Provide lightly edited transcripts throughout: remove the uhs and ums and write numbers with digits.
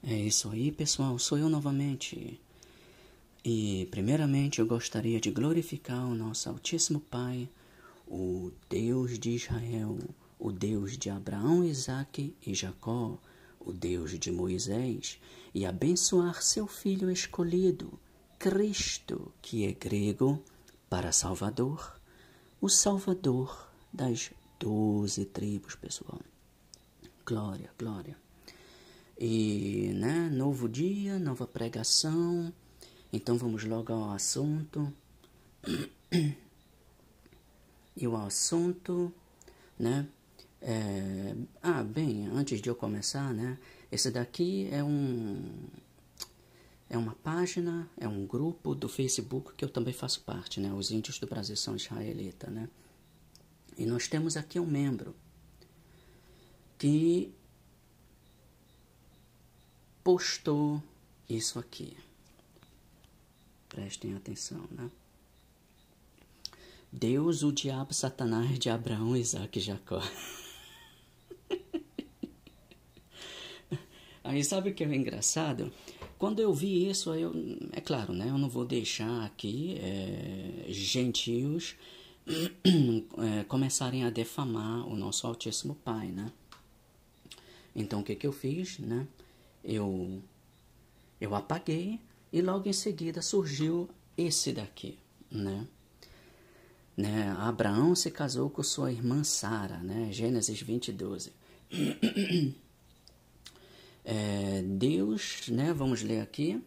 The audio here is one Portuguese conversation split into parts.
É isso aí, pessoal, sou eu novamente. E, primeiramente, eu gostaria de glorificar o nosso Altíssimo Pai, o Deus de Israel, o Deus de Abraão, Isaque e Jacó, o Deus de Moisés, e abençoar seu Filho escolhido, Cristo, que é grego, para Salvador, o Salvador das 12 tribos, pessoal. Glória, glória. E, novo dia, nova pregação. Então vamos logo ao assunto. E o assunto, bem, antes de eu começar, esse daqui é uma página, é um grupo do Facebook que eu também faço parte, Os Índios do Brasil são israelitas, E nós temos aqui um membro que postou isso aqui. Prestem atenção, Deus, o diabo, Satanás de Abraão, Isaque e Jacó. Aí sabe o que é engraçado? Quando eu vi isso, é claro, eu não vou deixar aqui gentios começarem a defamar o nosso Altíssimo Pai, Então o que eu fiz, Eu apaguei e logo em seguida surgiu esse daqui, Abraão se casou com sua irmã Sara, Gênesis 20:12. Deus, vamos ler aqui,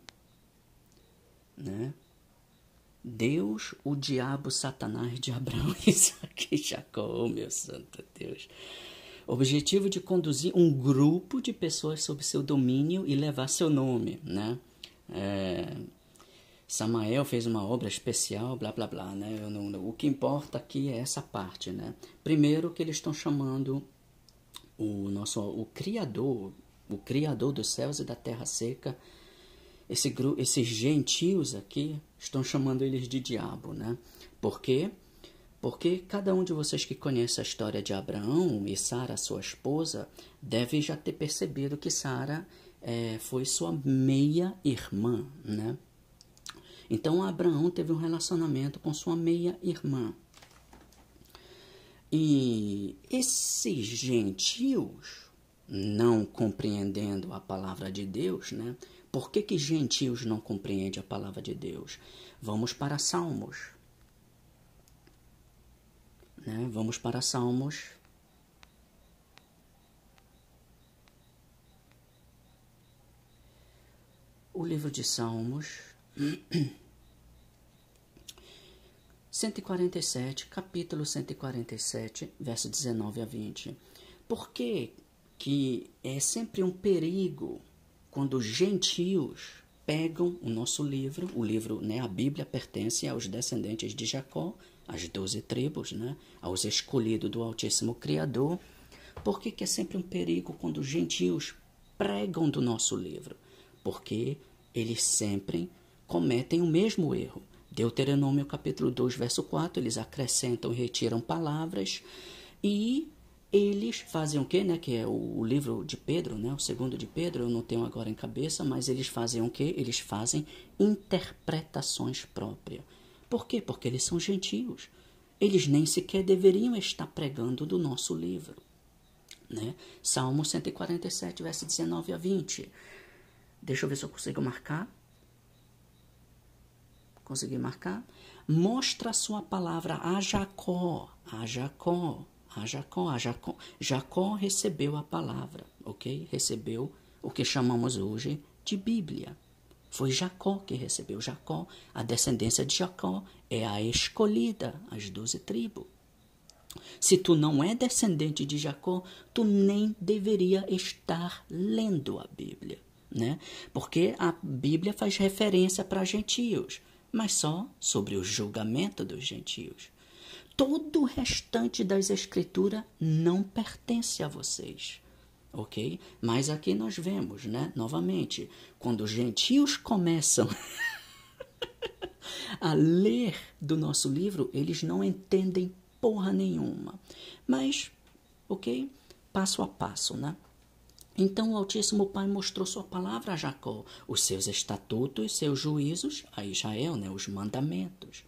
Deus, o diabo, Satanás de Abraão, Isaque e Jacó, meu santo Deus. Objetivo de conduzir um grupo de pessoas sob seu domínio e levar seu nome, Samael fez uma obra especial, blá, blá, blá, O que importa aqui é essa parte, Primeiro que eles estão chamando o Criador dos céus e da terra seca, esses gentios aqui, estão chamando eles de diabo, Por quê? Porque cada um de vocês que conhece a história de Abraão e Sara, sua esposa, deve já ter percebido que Sara foi sua meia-irmã, Então, Abraão teve um relacionamento com sua meia-irmã. E esses gentios, não compreendendo a palavra de Deus, Por que gentios não compreendem a palavra de Deus? Vamos para Salmos. Vamos para Salmos. O livro de Salmos, 147, capítulo 147, verso 19 a 20. Por que é sempre um perigo quando gentios pegam o nosso livro, a Bíblia pertence aos descendentes de Jacó, às 12 tribos, aos escolhidos do Altíssimo Criador. Por que é sempre um perigo quando gentios pregam do nosso livro? Porque eles sempre cometem o mesmo erro. Deuteronômio capítulo 2, verso 4, eles acrescentam e retiram palavras e eles fazem o quê, Que é o livro de Pedro, o segundo de Pedro, eu não tenho agora em cabeça, mas eles fazem o quê? Eles fazem interpretações próprias. Por quê? Porque eles são gentios. Eles nem sequer deveriam estar pregando do nosso livro, Salmo 147, verso 19 a 20. Deixa eu ver se eu consigo marcar. Consegui marcar? Mostra a sua palavra a Jacó. Jacó recebeu a palavra, ok? Recebeu o que chamamos hoje de Bíblia. Foi Jacó que recebeu. Jacó, a descendência de Jacó é a escolhida, as 12 tribos. Se tu não é descendente de Jacó, tu nem deveria estar lendo a Bíblia, Porque a Bíblia faz referência para gentios, mas só sobre o julgamento dos gentios. Todo o restante das escrituras não pertence a vocês, ok? Mas aqui nós vemos, novamente, quando os gentios começam a ler do nosso livro, eles não entendem porra nenhuma. Mas, ok? Passo a passo, Então o Altíssimo Pai mostrou sua palavra a Jacó, os seus estatutos, seus juízos a Israel, né? Os mandamentos.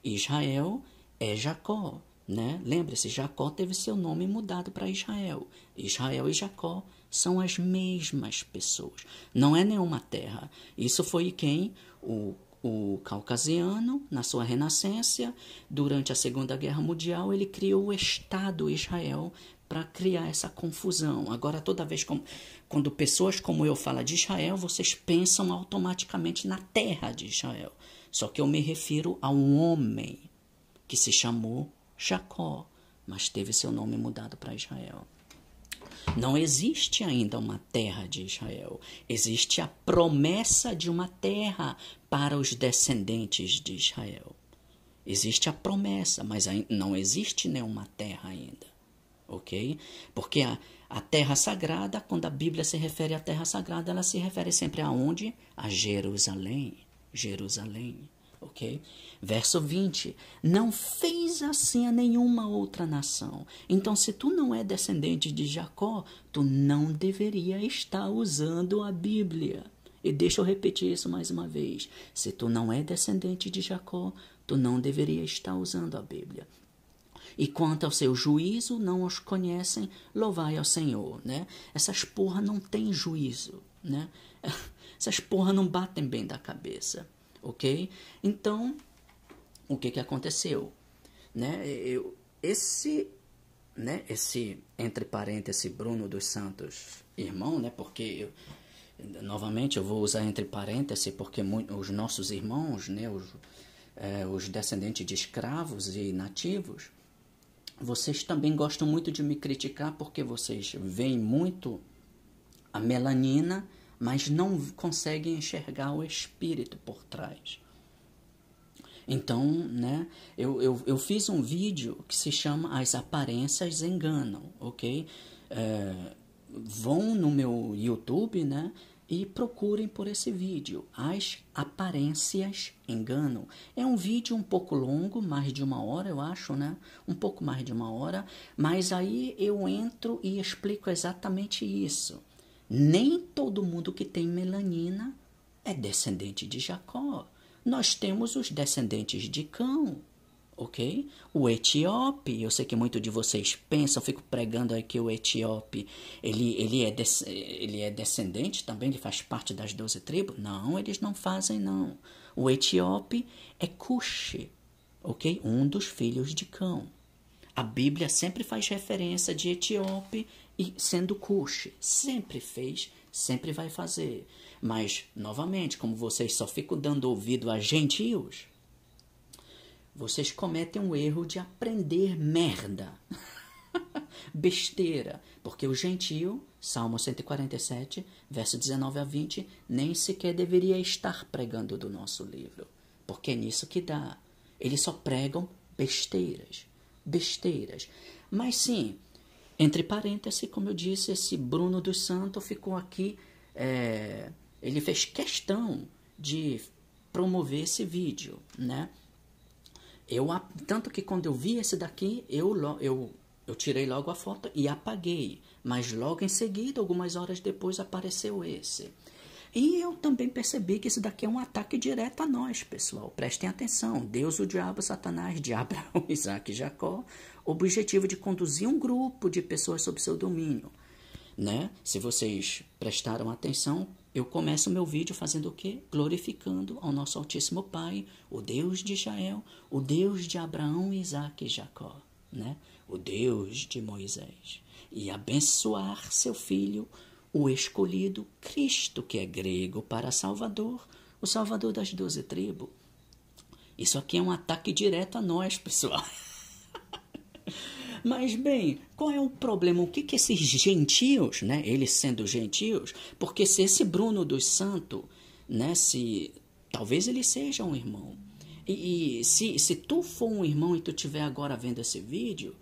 Israel é Jacó, né? Lembre-se, Jacó teve seu nome mudado para Israel. Israel e Jacó são as mesmas pessoas. Não é nenhuma terra. Isso foi quem? O caucasiano, na sua renascença, durante a Segunda Guerra Mundial, ele criou o Estado Israel para criar essa confusão. Agora, toda vez quando pessoas como eu falam de Israel, vocês pensam automaticamente na terra de Israel. Só que eu me refiro a um homem que se chamou Jacó, mas teve seu nome mudado para Israel. Não existe ainda uma terra de Israel. Existe a promessa de uma terra para os descendentes de Israel. Existe a promessa, mas não existe nenhuma terra ainda. Ok? Porque a terra sagrada, quando a Bíblia se refere à terra sagrada, ela se refere sempre aonde? A Jerusalém. Jerusalém. Ok? Verso 20. Não fez assim a nenhuma outra nação. Então, se tu não é descendente de Jacó, tu não deveria estar usando a Bíblia. E deixa eu repetir isso mais uma vez. Se tu não é descendente de Jacó, tu não deveria estar usando a Bíblia. E quanto ao seu juízo, não os conhecem, louvai ao Senhor, né? Essas porra não têm juízo, né? Essas porra não batem bem da cabeça, ok? Então, o que aconteceu? Né? Esse, entre parênteses, Bruno dos Santos, irmão, né? Porque, novamente, eu vou usar entre parênteses, porque os nossos irmãos, né? Os descendentes de escravos e nativos, vocês também gostam muito de me criticar porque vocês veem muito a melanina, mas não conseguem enxergar o espírito por trás. Então, né, eu fiz um vídeo que se chama As Aparências Enganam, ok? Vão no meu YouTube, né, e procurem por esse vídeo. As Aparências Enganam. É um vídeo um pouco longo, mais de 1 hora, eu acho, né? Um pouco mais de 1 hora, mas aí eu entro e explico exatamente isso. Nem todo mundo que tem melanina é descendente de Jacó. Nós temos os descendentes de Cão, ok? O etíope, eu sei que muitos de vocês pensam, eu fico pregando aí que o etíope, ele é descendente também, ele faz parte das 12 tribos? Não, eles não fazem, não. O etíope é Cuxi, ok? Um dos filhos de Cão. A Bíblia sempre faz referência de etíope e sendo Cuxi. Sempre fez, sempre vai fazer. Mas, novamente, como vocês só ficam dando ouvido a gentios, vocês cometem um erro de aprender merda. Besteira. Porque o gentio, Salmo 147, verso 19 a 20, nem sequer deveria estar pregando do nosso livro. Porque é nisso que dá. Eles só pregam besteiras. Besteiras. Mas sim, entre parênteses, como eu disse, esse Bruno dos Santos ficou aqui, ele fez questão de promover esse vídeo, né? Tanto que quando eu vi esse daqui, eu tirei logo a foto e apaguei. Mas logo em seguida, algumas horas depois, apareceu esse. E eu também percebi que esse daqui é um ataque direto a nós, pessoal. Prestem atenção. Deus, o diabo, Satanás, de Abraão, Isaac e Jacó. Objetivo de conduzir um grupo de pessoas sob seu domínio. Né? Se vocês prestaram atenção, eu começo o meu vídeo fazendo o quê? Glorificando ao nosso Altíssimo Pai, o Deus de Israel, o Deus de Abraão, Isaac e Jacó, né? O Deus de Moisés. E abençoar seu filho, o escolhido, Cristo, que é grego para Salvador, o Salvador das 12 tribos. Isso aqui é um ataque direto a nós, pessoal. Mas, bem, qual é o problema? O que esses gentios, né, eles sendo gentios, porque se esse Bruno dos Santos, né, talvez ele seja um irmão, e se tu for um irmão e tu estiver agora vendo esse vídeo,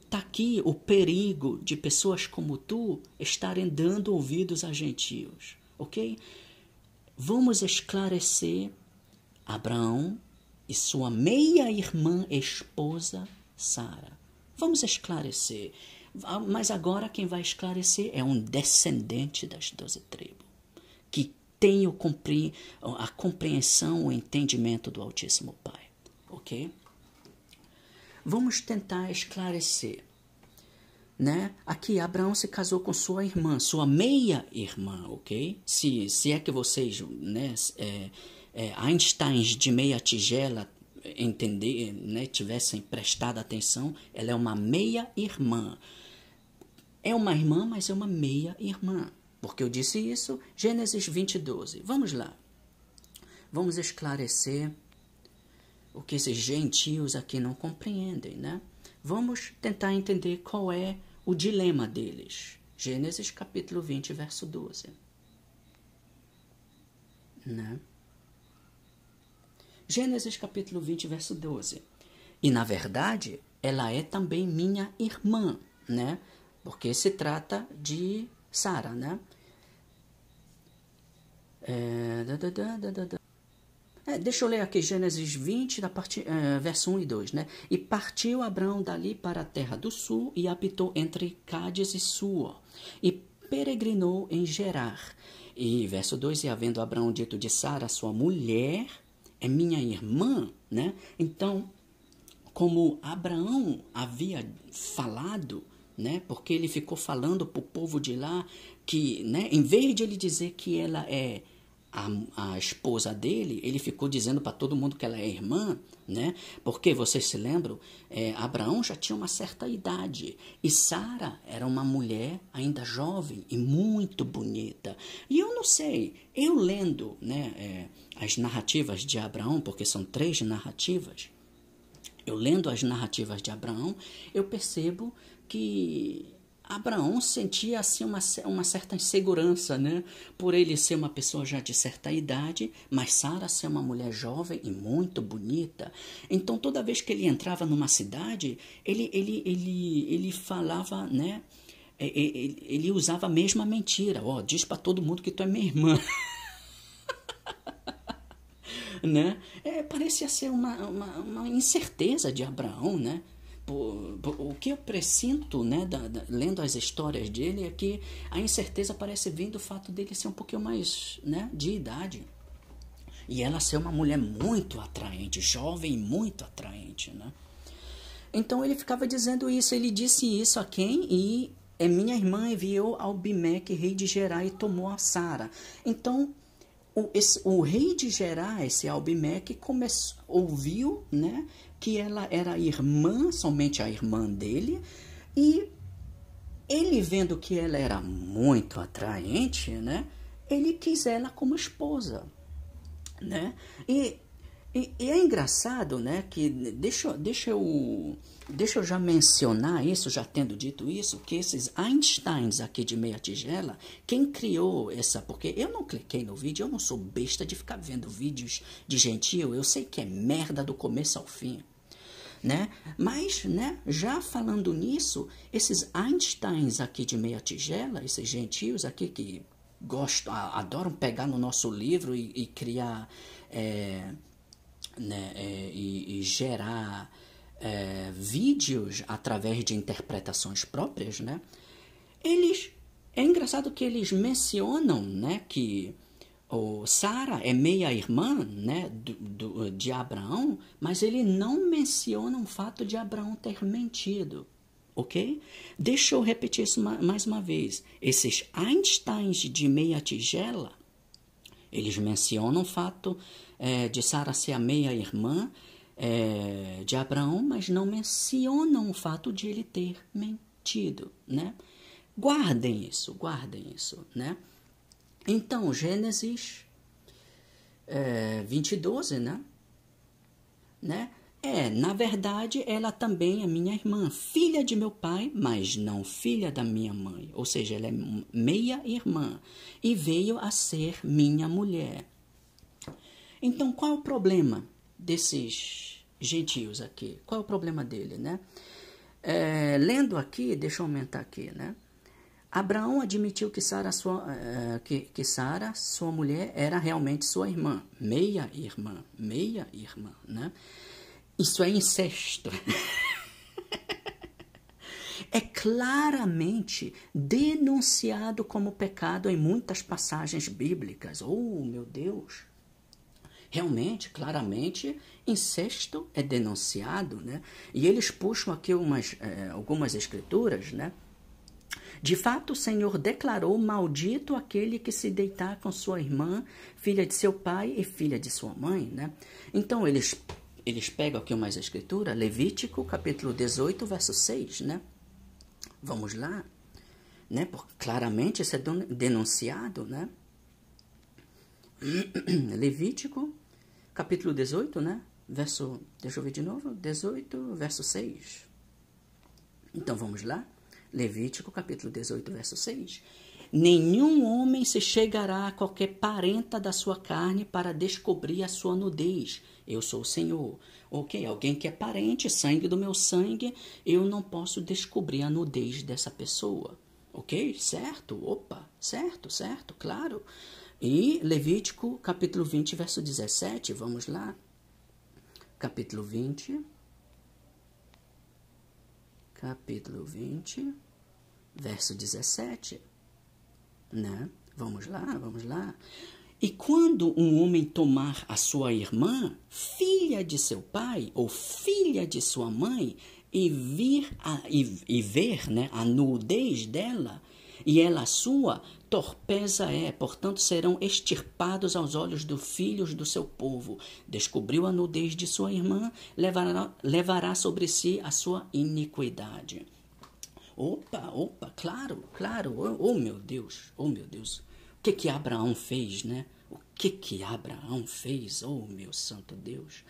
tá aqui o perigo de pessoas como tu estarem dando ouvidos a gentios, ok? Vamos esclarecer Abraão e sua meia-irmã esposa Sara. Vamos esclarecer. Mas agora quem vai esclarecer é um descendente das 12 tribos, que tem a compreensão, o entendimento do Altíssimo Pai. Ok? Vamos tentar esclarecer. Né? Aqui Abraão se casou com sua irmã, sua meia-irmã, ok? Se é que vocês, né, Einsteins de meia tigela, né, tivessem prestado atenção, ela é uma meia-irmã. É uma irmã, mas é uma meia-irmã. Porque eu disse isso, Gênesis 20:12. Vamos lá. Vamos esclarecer o que esses gentios aqui não compreendem, né? Vamos tentar entender qual é o dilema deles. Gênesis capítulo 20, verso 12. Né? Gênesis capítulo 20, verso 12. E, na verdade, ela é também minha irmã, né? Porque se trata de Sara, né? Deixa eu ler aqui Gênesis 20, verso 1 e 2, né? E partiu Abrão dali para a terra do sul e habitou entre Cádiz e Suor, e peregrinou em Gerar. E verso 2, e havendo Abrão dito de Sara, sua mulher, é minha irmã, né? Então, como Abraão havia falado, né? Porque ele ficou falando para o povo de lá que, né? Em vez de ele dizer que ela é a esposa dele, ele ficou dizendo para todo mundo que ela é irmã, né? Porque, vocês se lembram, Abraão já tinha uma certa idade e Sara era uma mulher ainda jovem e muito bonita. E eu não sei, eu lendo, né, as narrativas de Abraão, porque são 3 narrativas, eu lendo as narrativas de Abraão, eu percebo que Abraão sentia assim uma certa insegurança, né? Por ele ser uma pessoa já de certa idade, mas Sara ser uma mulher jovem e muito bonita. Então, toda vez que ele entrava numa cidade, ele falava, né? Ele usava a mesma mentira. Diz para todo mundo que tu é minha irmã. Né? Parecia ser uma incerteza de Abraão, né? O que eu pressinto, né, lendo as histórias dele, é que a incerteza parece vir do fato dele ser um pouquinho mais, né, de idade. E ela ser uma mulher muito atraente, jovem e muito atraente, né? Então ele ficava dizendo isso, ele disse isso a quem? E minha irmã enviou ao Abimeque, rei de Gerar, e tomou a Sara. Então, o rei de Gerar, esse Abimeque, ouviu, né, que ela era irmã, somente a irmã dele, e ele, vendo que ela era muito atraente, né, ele quis ela como esposa, né? E é engraçado, né, que deixa eu já mencionar isso, já tendo dito isso, que esses Einsteins aqui de meia tigela, quem criou porque eu não cliquei no vídeo, eu não sou besta de ficar vendo vídeos de gentio, eu sei que é merda do começo ao fim, né? Mas, né, já falando nisso, esses Einsteins aqui de meia tigela, esses gentios aqui que adoram pegar no nosso livro e criar, né, e gerar vídeos através de interpretações próprias, né? É engraçado que eles mencionam, né, que Sara é meia-irmã, né, de Abraão, mas ele não menciona o fato de Abraão ter mentido, ok? Deixa eu repetir isso mais uma vez. Esses Einsteins de meia tigela, eles mencionam o fato de Sara ser a meia-irmã de Abraão, mas não mencionam o fato de ele ter mentido, né? Guardem isso, né? Então, Gênesis 20:12, né? Na verdade, ela também é minha irmã, filha de meu pai, mas não filha da minha mãe. Ou seja, ela é meia-irmã e veio a ser minha mulher. Então, qual é o problema desses gentios aqui? Qual é o problema dele, né? Lendo aqui, deixa eu aumentar aqui, né? Abraão admitiu que Sara, sua mulher, era realmente sua irmã, meia-irmã, né? Isso é incesto. é claramente denunciado como pecado em muitas passagens bíblicas. Oh, meu Deus! Realmente, claramente, incesto é denunciado, né? E eles puxam aqui algumas escrituras, né? De fato, o Senhor declarou: maldito aquele que se deitar com sua irmã, filha de seu pai e filha de sua mãe, né? Então, eles pegam aqui uma escritura, Levítico, capítulo 18, verso 6, né? Vamos lá, né? Porque claramente isso é denunciado, né? Levítico, capítulo 18, né? Deixa eu ver de novo, 18, verso 6. Então, vamos lá. Levítico, capítulo 18, verso 6. Nenhum homem se chegará a qualquer parenta da sua carne para descobrir a sua nudez. Eu sou o Senhor. Ok, alguém que é parente, sangue do meu sangue, eu não posso descobrir a nudez dessa pessoa. Ok? Certo? Opa, certo, claro. E Levítico, capítulo 20, verso 17, vamos lá. Capítulo 20, verso 17, né? Vamos lá. E quando um homem tomar a sua irmã, filha de seu pai ou filha de sua mãe, e ver, né, a nudez dela, e ela sua, torpeza é, portanto serão extirpados aos olhos dos filhos do seu povo. Descobriu a nudez de sua irmã, levará sobre si a sua iniquidade. Opa, claro, oh meu Deus. O que Abraão fez, né? O que Abraão fez, oh meu santo Deus.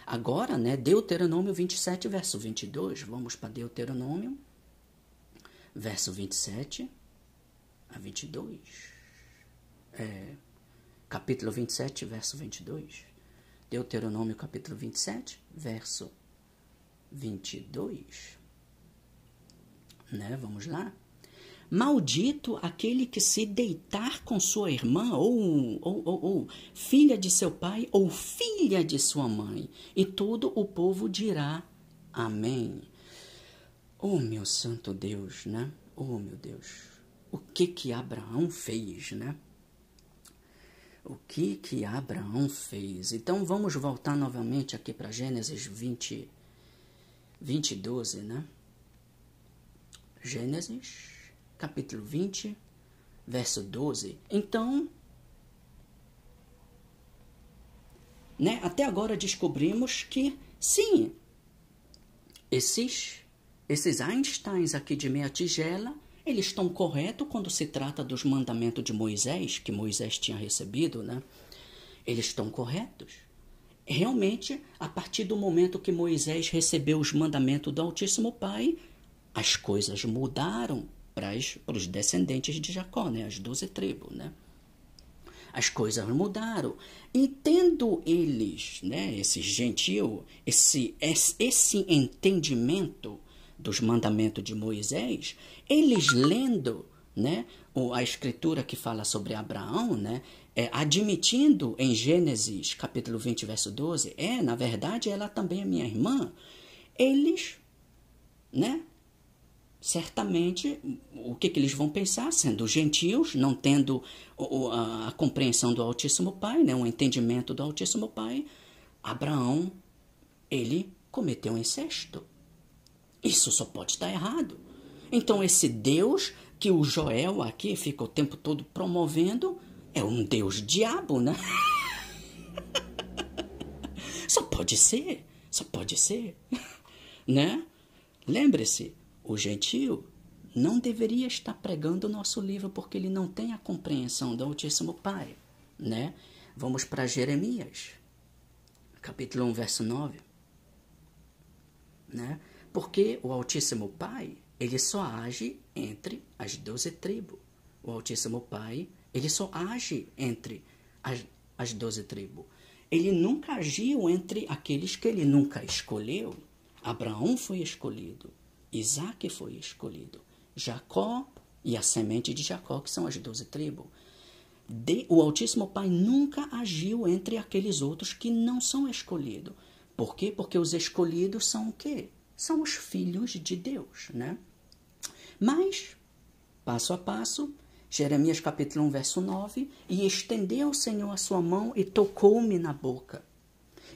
Agora, né, Deuteronômio 27, verso 22, vamos para Deuteronômio, verso 27 a 22, capítulo 27, verso 22, Deuteronômio capítulo 27, verso 22, né, vamos lá. Maldito aquele que se deitar com sua irmã ou filha de seu pai ou filha de sua mãe. E todo o povo dirá amém. Oh, meu santo Deus, né? Oh, meu Deus. O que Abraão fez, né? O que Abraão fez? Então, vamos voltar novamente aqui para Gênesis 20, 12, né? Gênesis capítulo 20, verso 12. Então, né, até agora descobrimos que, sim, esses Einsteins aqui de meia tigela, eles estão corretos quando se trata dos mandamentos de Moisés, que Moisés tinha recebido, né? Eles estão corretos. Realmente, a partir do momento que Moisés recebeu os mandamentos do Altíssimo Pai, as coisas mudaram para os descendentes de Jacó, né? As 12 tribos, né? As coisas mudaram. E tendo eles, né, esses gentios, esse entendimento dos mandamentos de Moisés, eles lendo, né, a escritura que fala sobre Abraão, né, admitindo em Gênesis capítulo 20, verso 12, na verdade, ela também é minha irmã, eles, né, certamente, o que eles vão pensar? Sendo gentios, não tendo a compreensão do Altíssimo Pai, né, um entendimento do Altíssimo Pai, Abraão, ele cometeu um incesto. Isso só pode estar errado. Então, esse Deus que o Joel aqui fica o tempo todo promovendo é um Deus diabo, né? Só pode ser, né? Lembre-se, o gentio não deveria estar pregando o nosso livro porque ele não tem a compreensão do Altíssimo Pai, né? Vamos para Jeremias, capítulo 1, verso 9, né? Porque o Altíssimo Pai, ele só age entre as 12 tribos. O Altíssimo Pai, ele só age entre as 12 tribos. Ele nunca agiu entre aqueles que ele nunca escolheu. Abraão foi escolhido. Isaac foi escolhido. Jacó e a semente de Jacó, que são as 12 tribos. O Altíssimo Pai nunca agiu entre aqueles outros que não são escolhidos. Por quê? Porque os escolhidos são o quê? São os filhos de Deus, né? Mas, passo a passo, Jeremias capítulo 1, verso 9, e estendeu o Senhor a sua mão e tocou-me na boca.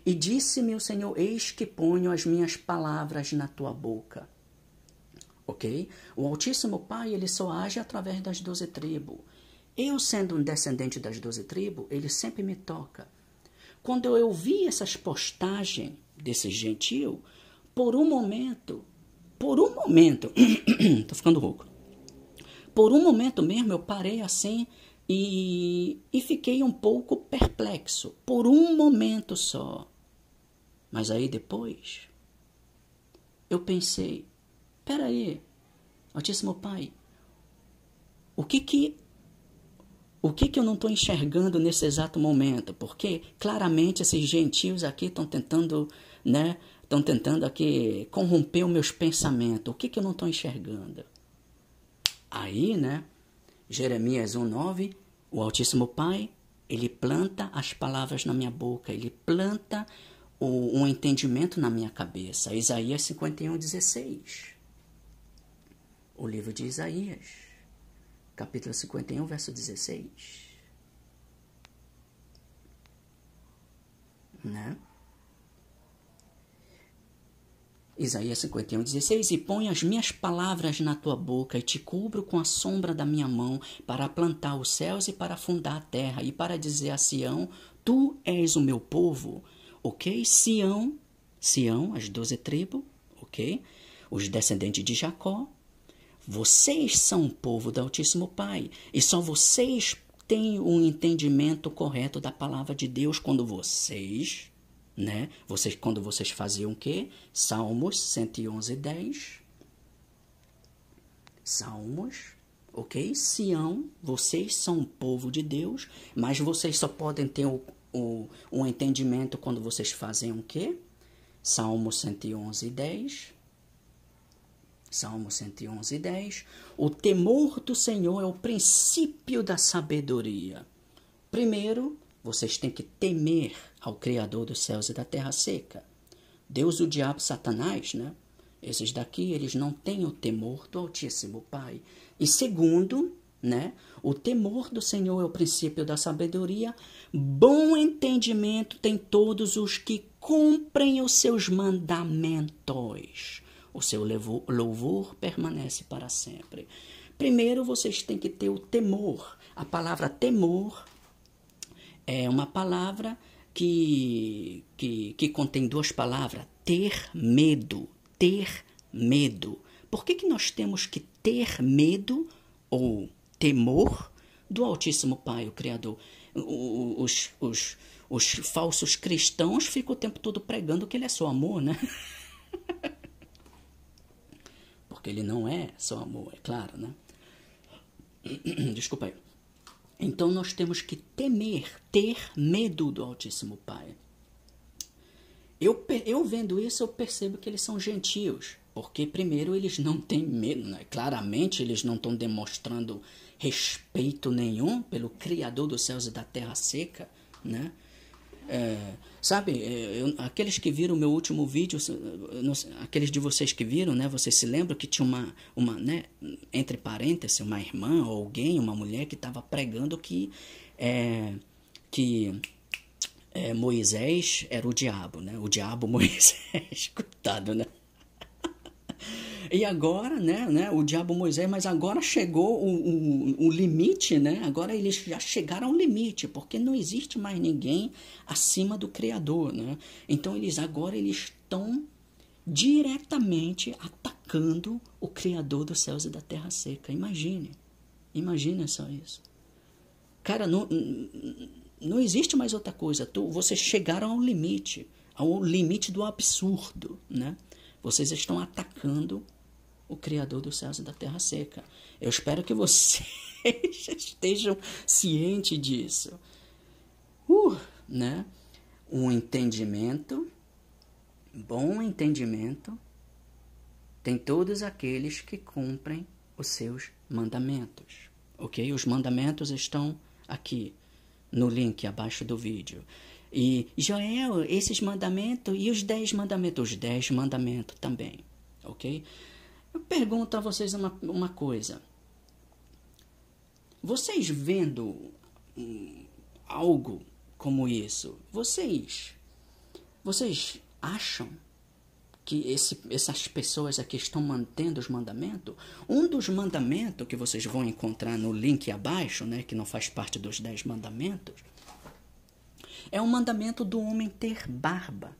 E disse-me o Senhor, eis que ponho as minhas palavras na tua boca. Ok? O Altíssimo Pai, ele só age através das 12 tribos. Eu, sendo um descendente das 12 tribos, ele sempre me toca. Quando eu vi essas postagens desse gentio, por um momento, tô ficando rouco. Por um momento mesmo, eu parei assim e fiquei um pouco perplexo. Por um momento só. Mas aí depois, eu pensei, peraí, Altíssimo Pai, o que eu não estou enxergando nesse exato momento? Porque claramente esses gentios aqui estão tentando, né? Estão tentando aqui corromper os meus pensamentos. O que eu não estou enxergando? Aí, né? Jeremias 1:9, o Altíssimo Pai, ele planta as palavras na minha boca, ele planta um entendimento na minha cabeça. Isaías 51:16. O livro de Isaías, capítulo 51, verso 16. Né? Isaías 51:16. E põe as minhas palavras na tua boca e te cubro com a sombra da minha mão para plantar os céus e para fundar a terra e para dizer a Sião, tu és o meu povo. Ok? Sião, as 12 tribos, ok? Os descendentes de Jacó. Vocês são o povo do Altíssimo Pai. E só vocês têm um entendimento correto da palavra de Deus quando vocês, né? Quando vocês faziam o quê? Salmos 111:10. Salmos, ok? Sião, vocês são o povo de Deus, mas vocês só podem ter um entendimento quando vocês fazem o quê? Salmo 111:10. Salmo 111:10. O temor do Senhor é o princípio da sabedoria. Primeiro, vocês têm que temer ao Criador dos céus e da terra seca. Deus, o diabo, Satanás, né? Esses daqui, eles não têm o temor do Altíssimo Pai. E segundo, né? O temor do Senhor é o princípio da sabedoria. Bom entendimento tem todos os que cumprem os seus mandamentos. O seu louvor permanece para sempre. Primeiro, vocês têm que ter o temor. A palavra temor é uma palavra que contém duas palavras. Ter medo. Ter medo. Por que nós temos que ter medo ou temor do Altíssimo Pai, o Criador? Os falsos cristãos ficam o tempo todo pregando que ele é só amor, né? Porque ele não é só amor, é claro, né? Desculpa aí. Então nós temos que temer, ter medo do Altíssimo Pai. Eu vendo isso, eu percebo que eles são gentios. Porque primeiro eles não têm medo, né? Claramente eles não estão demonstrando respeito nenhum pelo Criador dos céus e da terra seca, né? Aqueles que viram o meu último vídeo, aqueles de vocês que viram, né? Vocês se lembram que tinha uma né? Entre parênteses, uma irmã ou alguém, uma mulher que estava pregando que Moisés era o diabo, né? O diabo Moisés, coitado, né? E agora, né, o diabo Moisés, mas agora chegou o limite, né? Agora eles já chegaram ao limite, porque não existe mais ninguém acima do Criador, né? Então eles estão diretamente atacando o Criador dos céus e da terra seca. Imagine só isso. Cara, não existe mais outra coisa. Vocês chegaram ao limite do absurdo, né? Vocês estão atacando o Criador dos céus e da terra seca. Eu espero que vocês estejam cientes disso. Né? Um entendimento, bom entendimento, tem todos aqueles que cumprem os seus mandamentos. Ok? Os mandamentos estão aqui no link abaixo do vídeo. E, Joel, esses mandamentos e os 10 mandamentos. Os 10 mandamentos também, ok? Eu pergunto a vocês uma coisa. Vocês vendo algo como isso, vocês acham que essas pessoas aqui estão mantendo os mandamentos? Um dos mandamentos que vocês vão encontrar no link abaixo, né, que não faz parte dos 10 mandamentos, é o mandamento do homem ter barba.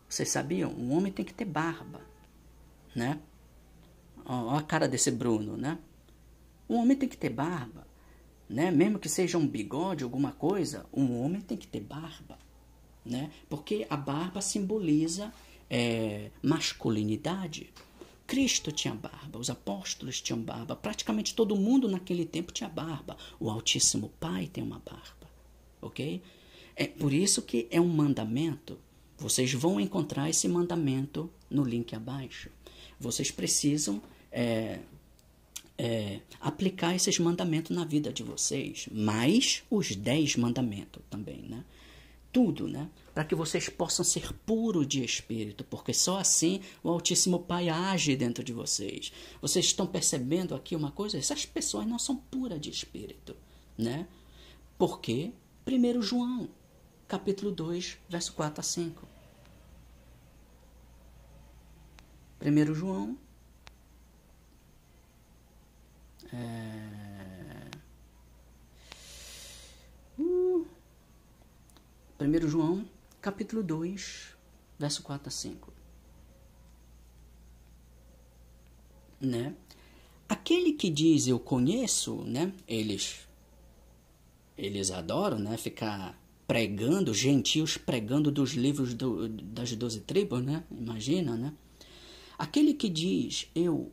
Vocês sabiam? Um homem tem que ter barba, né? Ó a cara desse Bruno, né? Um homem tem que ter barba, né? Mesmo que seja um bigode, alguma coisa, um homem tem que ter barba, né? Porque a barba simboliza masculinidade. Cristo tinha barba, os apóstolos tinham barba, praticamente todo mundo naquele tempo tinha barba. O Altíssimo Pai tem uma barba, ok? É por isso que é um mandamento. Vocês vão encontrar esse mandamento no link abaixo. Vocês precisam aplicar esses mandamentos na vida de vocês, mais os 10 mandamentos também, né? Tudo, né? Para que vocês possam ser puros de espírito, porque só assim o Altíssimo Pai age dentro de vocês. Vocês estão percebendo aqui uma coisa? Essas pessoas não são puras de espírito, né? Porque 1 João, capítulo 2, verso 4 a 5. 1 João 1 João, capítulo 2, verso 4 a 5. Né? Aquele que diz eu conheço, né? Eles adoram, né? Ficar pregando, gentios pregando dos livros das 12 tribos, né? Imagina, né? Aquele que diz eu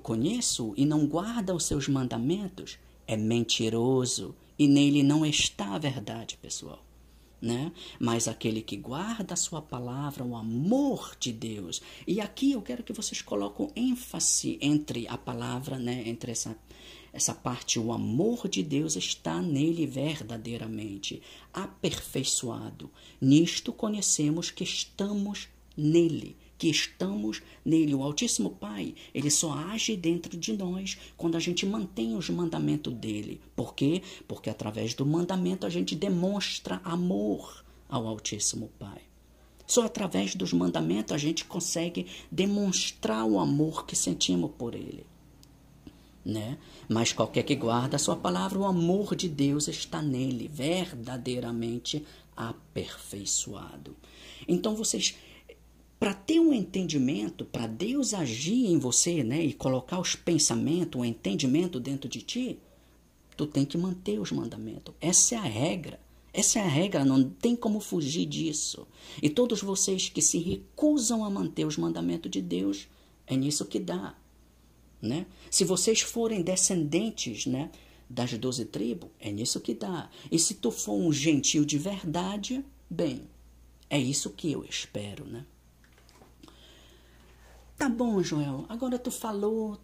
conheço e não guarda os seus mandamentos é mentiroso e nele não está a verdade, pessoal. Né? Mas aquele que guarda a sua palavra, o amor de Deus. E aqui eu quero que vocês coloquem ênfase entre a palavra, né? Entre essa parte, o amor de Deus está nele verdadeiramente, aperfeiçoado. Nisto conhecemos que estamos nele. O Altíssimo Pai, ele só age dentro de nós quando a gente mantém os mandamentos dele. Por quê? Porque através do mandamento a gente demonstra amor ao Altíssimo Pai. Só através dos mandamentos a gente consegue demonstrar o amor que sentimos por ele. Né? Mas qualquer que guarda a sua palavra, o amor de Deus está nele, verdadeiramente aperfeiçoado. Então vocês... Para ter um entendimento, para Deus agir em você, né, e colocar os pensamentos, o entendimento dentro de ti, tu tem que manter os mandamentos. Essa é a regra. Essa é a regra, não tem como fugir disso. E todos vocês que se recusam a manter os mandamentos de Deus, é nisso que dá. Né? Se vocês forem descendentes, né, das 12 tribos, é nisso que dá. E se tu for um gentio de verdade, bem, é isso que eu espero, né? Tá bom, Joel, agora tu falou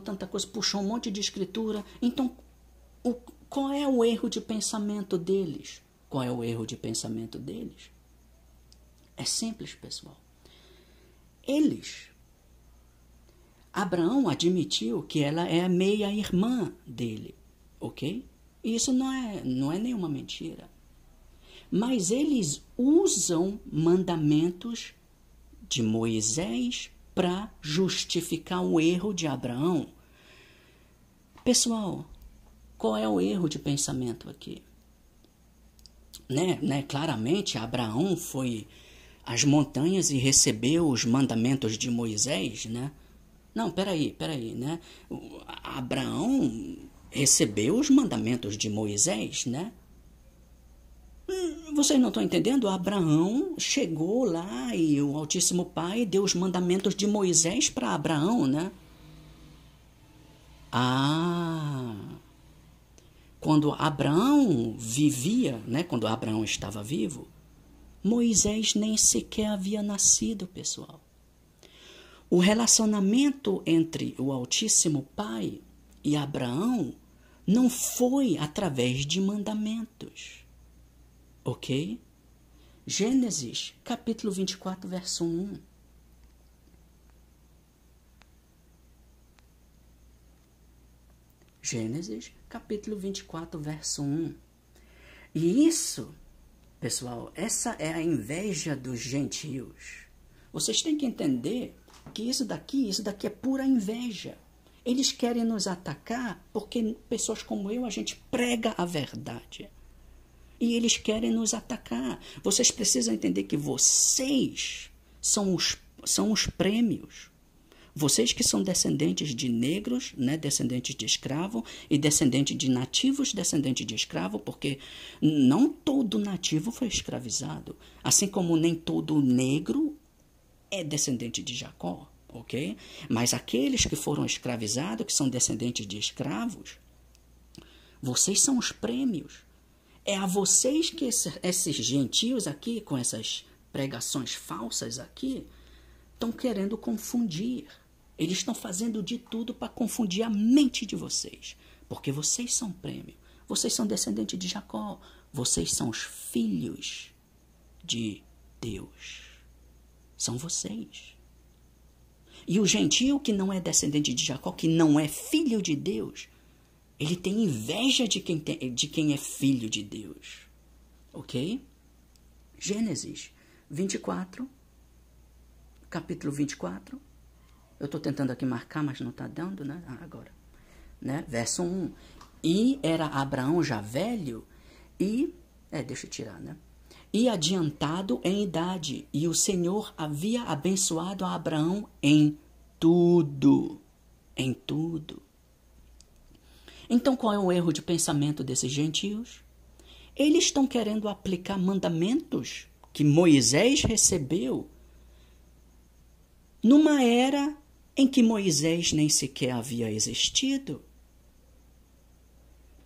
tanta coisa, puxou um monte de escritura. Então, qual é o erro de pensamento deles? Qual é o erro de pensamento deles? É simples, pessoal. Abraão admitiu que ela é a meia-irmã dele, ok? E isso não é nenhuma mentira. Mas eles usam mandamentos de Moisés para justificar o erro de Abraão. Pessoal, qual é o erro de pensamento aqui? Claramente, Abraão foi às montanhas e recebeu os mandamentos de Moisés, né? Não, peraí, né? Abraão recebeu os mandamentos de Moisés, né? Vocês não estão entendendo? Abraão chegou lá e o Altíssimo Pai deu os mandamentos de Moisés para Abraão, né? Quando Abraão vivia, né? Quando Abraão estava vivo, Moisés nem sequer havia nascido, pessoal. O relacionamento entre o Altíssimo Pai e Abraão não foi através de mandamentos. Ok? Gênesis, capítulo 24, verso 1. Gênesis, capítulo 24, verso 1. E isso, pessoal, essa é a inveja dos gentios. Vocês têm que entender que isso daqui é pura inveja. Eles querem nos atacar porque pessoas como eu, a gente prega a verdade. E eles querem nos atacar. Vocês precisam entender que vocês são os prêmios. Vocês que são descendentes de negros, né, descendentes de escravo, e descendentes de nativos, descendentes de escravo, porque não todo nativo foi escravizado, assim como nem todo negro é descendente de Jacó, ok? Mas aqueles que foram escravizados, que são descendentes de escravos, vocês são os prêmios. É a vocês que esses gentios aqui, com essas pregações falsas aqui, estão querendo confundir. Eles estão fazendo de tudo para confundir a mente de vocês. Porque vocês são prêmio. Vocês são descendentes de Jacó. Vocês são os filhos de Deus. São vocês. E o gentio que não é descendente de Jacó, que não é filho de Deus, ele tem inveja de quem é filho de Deus. Ok? Gênesis 24, capítulo 24. Eu estou tentando aqui marcar, mas não está dando, né? Agora. Né? Verso 1. E era Abraão já velho e... deixa eu tirar, né? E adiantado em idade. E o Senhor havia abençoado a Abraão em tudo. Em tudo. Então, qual é o erro de pensamento desses gentios? Eles estão querendo aplicar mandamentos que Moisés recebeu numa era em que Moisés nem sequer havia existido,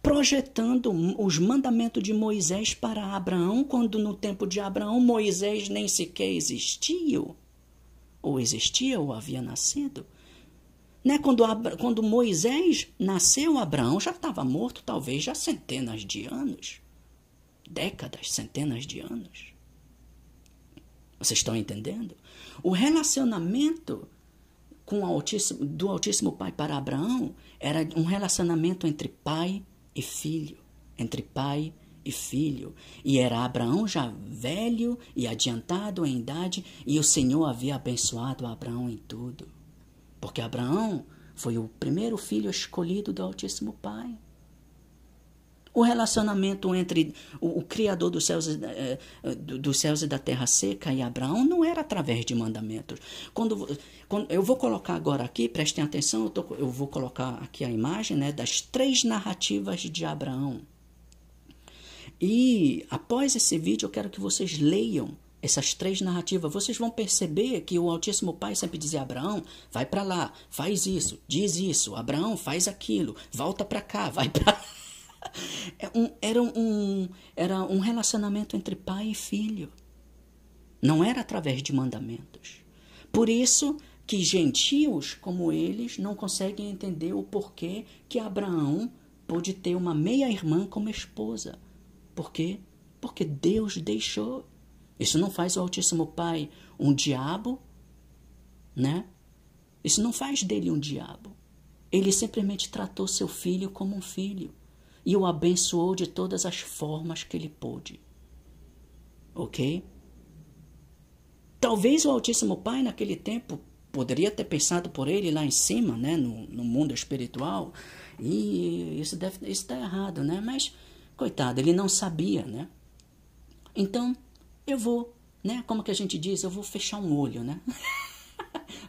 projetando os mandamentos de Moisés para Abraão, quando no tempo de Abraão Moisés nem sequer existia, ou havia nascido. Né? Quando Moisés nasceu, Abraão já estava morto, talvez já centenas de anos, décadas, centenas de anos. Vocês estão entendendo? O relacionamento do Altíssimo Pai para Abraão era um relacionamento entre pai e filho. Entre pai e filho. E era Abraão já velho e adiantado em idade, e o Senhor havia abençoado Abraão em tudo. Porque Abraão foi o primeiro filho escolhido do Altíssimo Pai. O relacionamento entre o Criador dos céus e da terra seca e Abraão não era através de mandamentos. Quando eu vou colocar agora aqui, prestem atenção, eu vou colocar aqui a imagem, né, das 3 narrativas de Abraão. E após esse vídeo eu quero que vocês leiam essas 3 narrativas. Vocês vão perceber que o Altíssimo Pai sempre dizia a Abraão, vai para lá, faz isso, diz isso. Abraão, faz aquilo, volta para cá, vai para... Era um relacionamento entre pai e filho. Não era através de mandamentos. Por isso que gentios como eles não conseguem entender o porquê que Abraão pôde ter uma meia-irmã como esposa. Por quê? Porque Deus deixou. Isso não faz o Altíssimo Pai um diabo, né? Isso não faz dele um diabo. Ele simplesmente tratou seu filho como um filho e o abençoou de todas as formas que ele pôde. Ok? Talvez o Altíssimo Pai, naquele tempo, poderia ter pensado por ele lá em cima, né, no mundo espiritual, e isso está errado, né? Mas, coitado, ele não sabia, né? Então, eu vou, né? Como que a gente diz? Eu vou fechar um olho, né?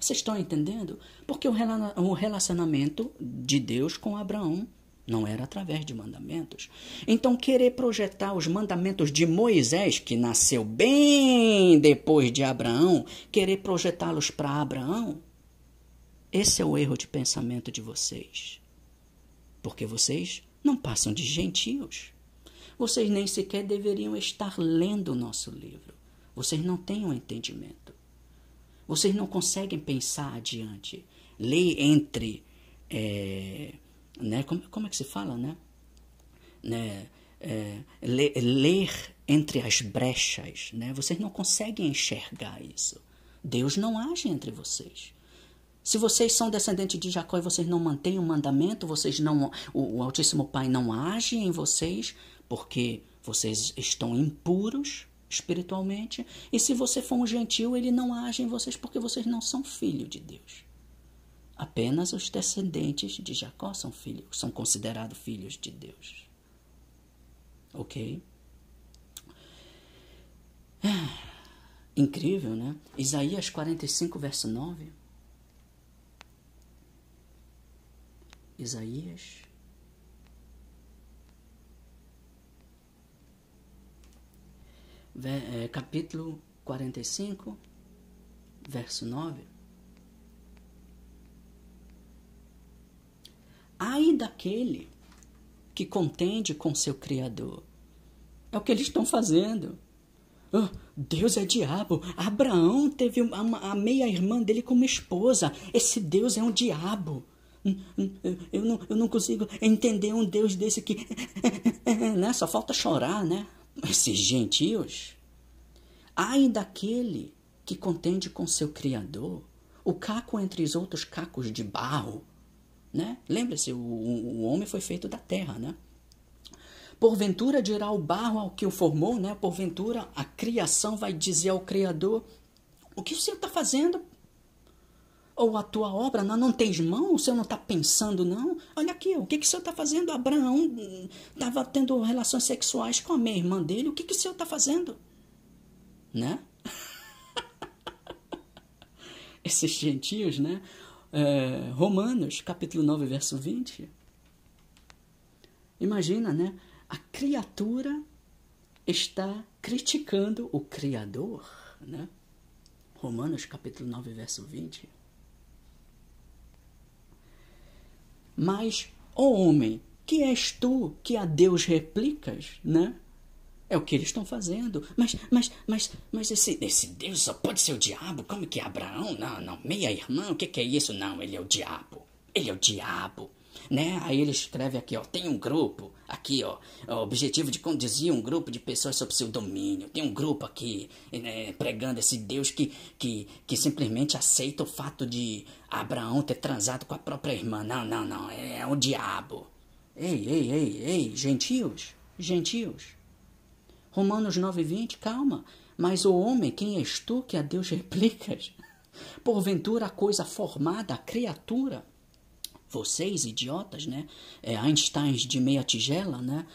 Vocês estão entendendo? Porque o relacionamento de Deus com Abraão não era através de mandamentos. Então, querer projetar os mandamentos de Moisés, que nasceu bem depois de Abraão, querer projetá-los para Abraão, esse é o erro de pensamento de vocês. Porque vocês não passam de gentios. Vocês nem sequer deveriam estar lendo o nosso livro. Vocês não têm um entendimento. Vocês não conseguem pensar adiante. Ler entre... né? Como é que se fala, né? Ler entre as brechas, né? Vocês não conseguem enxergar isso. Deus não age entre vocês. Se vocês são descendentes de Jacó e vocês não mantêm o mandamento, o Altíssimo Pai não age em vocês, porque vocês estão impuros espiritualmente. E se você for um gentil, ele não age em vocês porque vocês não são filhos de Deus. Apenas os descendentes de Jacó são considerados filhos de Deus. Ok? Incrível, né? Isaías 45, verso 9. Isaías. Capítulo 45, verso 9. Ai daquele que contende com seu Criador. É o que eles estão fazendo. Oh, Deus é diabo. Abraão teve a meia-irmã dele como esposa. Esse Deus é um diabo. Eu não consigo entender um Deus desse que... né? Só falta chorar, né? Esses gentios. Ai daquele que contende com seu Criador. O caco entre os outros cacos de barro. Né? Lembre-se, o homem foi feito da terra, né? Porventura dirá o barro ao que o formou, né? Porventura a criação vai dizer ao Criador: o que o Senhor está fazendo? Ou a tua obra não tens mão? O Senhor não está pensando, não? Olha aqui, o que o Senhor está fazendo? Abraão estava tendo relações sexuais com a minha irmã dele. O que o Senhor está fazendo? Né? Esses gentios, né? Romanos, capítulo 9, verso 20. Imagina, né? A criatura está criticando o Criador, né? Romanos, capítulo 9, verso 20. Mas, ó homem, que és tu que a Deus replicas, né? É o que eles estão fazendo. Mas esse Deus só pode ser o diabo? Como que é Abraão? Não, meia-irmã, o que é isso? Não, ele é o diabo. Ele é o diabo. Né? Aí ele escreve aqui, ó, tem um grupo, aqui, ó, o objetivo de conduzir um grupo de pessoas sob seu domínio. Tem um grupo aqui, né, pregando esse Deus que simplesmente aceita o fato de Abraão ter transado com a própria irmã. Não, é o diabo. Ei, gentios. Romanos 9:20, calma. Mas o homem, quem és tu que a Deus replicas? Porventura a coisa formada, a criatura, vocês idiotas, né? Einsteins de meia tigela, né?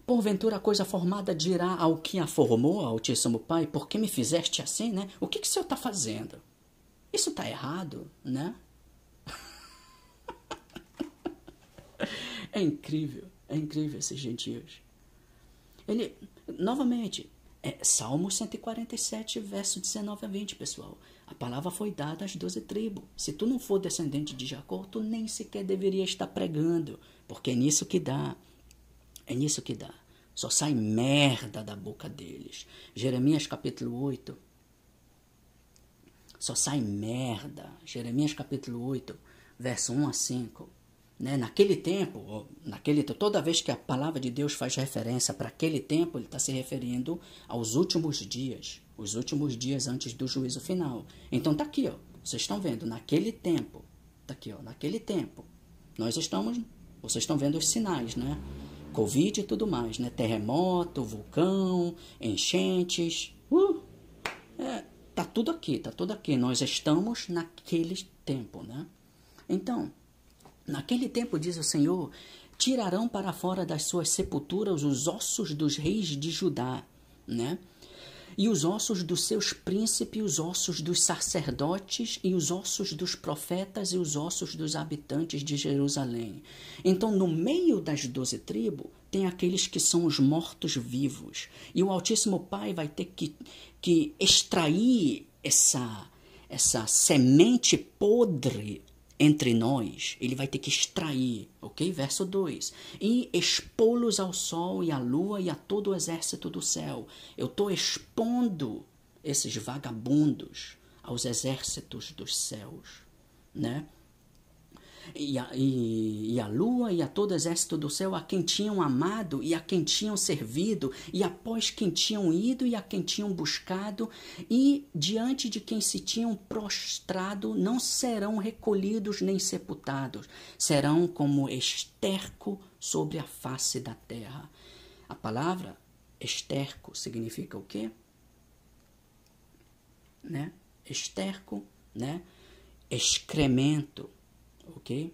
Porventura a coisa formada dirá ao que a formou, ao Altíssimo Pai, por que me fizeste assim, né? O que o Senhor está fazendo? Isso está errado, né? É incrível esses gentios. Ele, novamente, Salmo 147, verso 19 a 20, pessoal. A palavra foi dada às 12 tribos. Se tu não for descendente de Jacó, tu nem sequer deveria estar pregando, porque é nisso que dá. Só sai merda da boca deles. Jeremias capítulo 8. Só sai merda. Jeremias capítulo 8, verso 1 a 5. Né? Naquele tempo, toda vez que a palavra de Deus faz referência para aquele tempo, ele está se referindo aos últimos dias, os últimos dias antes do juízo final. Então tá aqui, ó, vocês estão vendo, naquele tempo, tá aqui, ó, naquele tempo, vocês estão vendo os sinais, né? Covid e tudo mais, né? Terremoto, vulcão, enchentes, tá tudo aqui, nós estamos naquele tempo, né? Então, naquele tempo, diz o Senhor, tirarão para fora das suas sepulturas os ossos dos reis de Judá, né? E os ossos dos seus príncipes, os ossos dos sacerdotes, e os ossos dos profetas, e os ossos dos habitantes de Jerusalém. Então, no meio das 12 tribos, tem aqueles que são os mortos-vivos. E o Altíssimo Pai vai ter que extrair essa semente podre entre nós, ele vai ter que extrair, ok? Verso 2. E expô-los ao sol e à lua e a todo o exército do céu. Eu estou expondo esses vagabundos aos exércitos dos céus, né? e a lua e a todo exército do céu, a quem tinham amado e a quem tinham servido, e após quem tinham ido e a quem tinham buscado, e diante de quem se tinham prostrado, não serão recolhidos nem sepultados, serão como esterco sobre a face da terra. A palavra esterco significa o quê? Né? Esterco, né? Excremento, ok?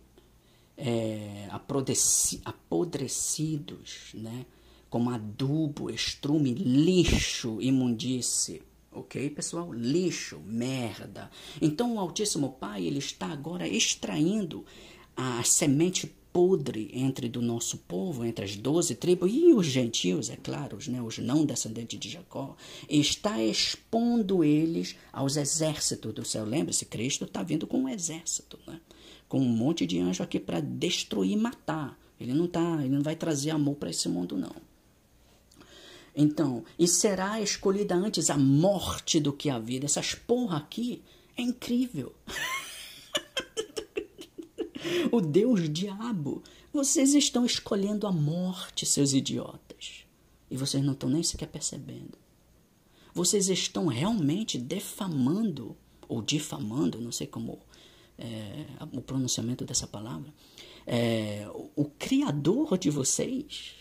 Apodrecidos, né? Como adubo, estrume, lixo, imundície, ok, pessoal? Lixo, merda. Então o Altíssimo Pai, ele está agora extraindo a semente podre entre do nosso povo, entre as 12 tribos e os gentios, é claro, né, os não descendentes de Jacó, está expondo eles aos exércitos do céu. Lembre-se, Cristo está vindo com um exército, né? Com um monte de anjo aqui para destruir e matar. Ele não vai trazer amor para esse mundo, não. Então, e será escolhida antes a morte do que a vida. Essas porra aqui é incrível. O Deus diabo, vocês estão escolhendo a morte, seus idiotas. E vocês não estão nem sequer percebendo. Vocês estão realmente defamando, ou difamando, não sei como o pronunciamento dessa palavra, o Criador de vocês,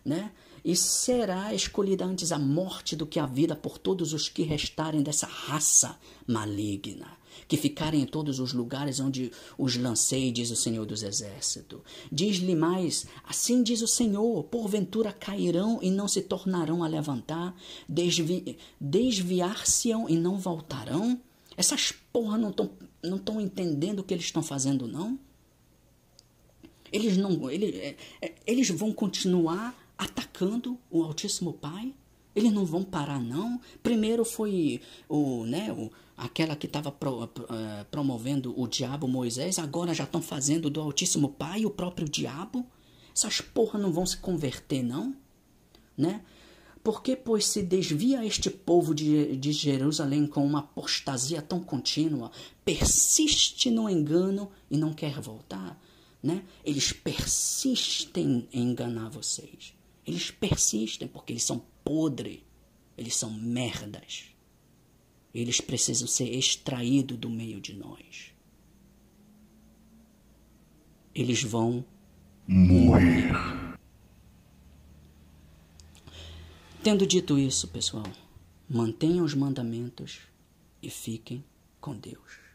né? E será escolhida antes a morte do que a vida por todos os que restarem dessa raça maligna, que ficarem em todos os lugares onde os lancei, diz o Senhor dos Exércitos. Diz-lhe mais, assim diz o Senhor, porventura cairão e não se tornarão a levantar, desviar-se-ão e não voltarão. Essas porra não estão entendendo o que eles estão fazendo, não? Eles vão continuar atacando o Altíssimo Pai? Eles não vão parar, não? Primeiro foi aquela que estava promovendo o diabo Moisés, agora já estão fazendo do Altíssimo Pai o próprio diabo? Essas porra não vão se converter, não? Né? Porque, pois, se desvia este povo de Jerusalém com uma apostasia tão contínua, persiste no engano e não quer voltar, né? Eles persistem em enganar vocês. Eles persistem porque eles são podres, eles são merdas. Eles precisam ser extraídos do meio de nós. Eles vão morrer. Tendo dito isso, pessoal, mantenham os mandamentos e fiquem com Deus.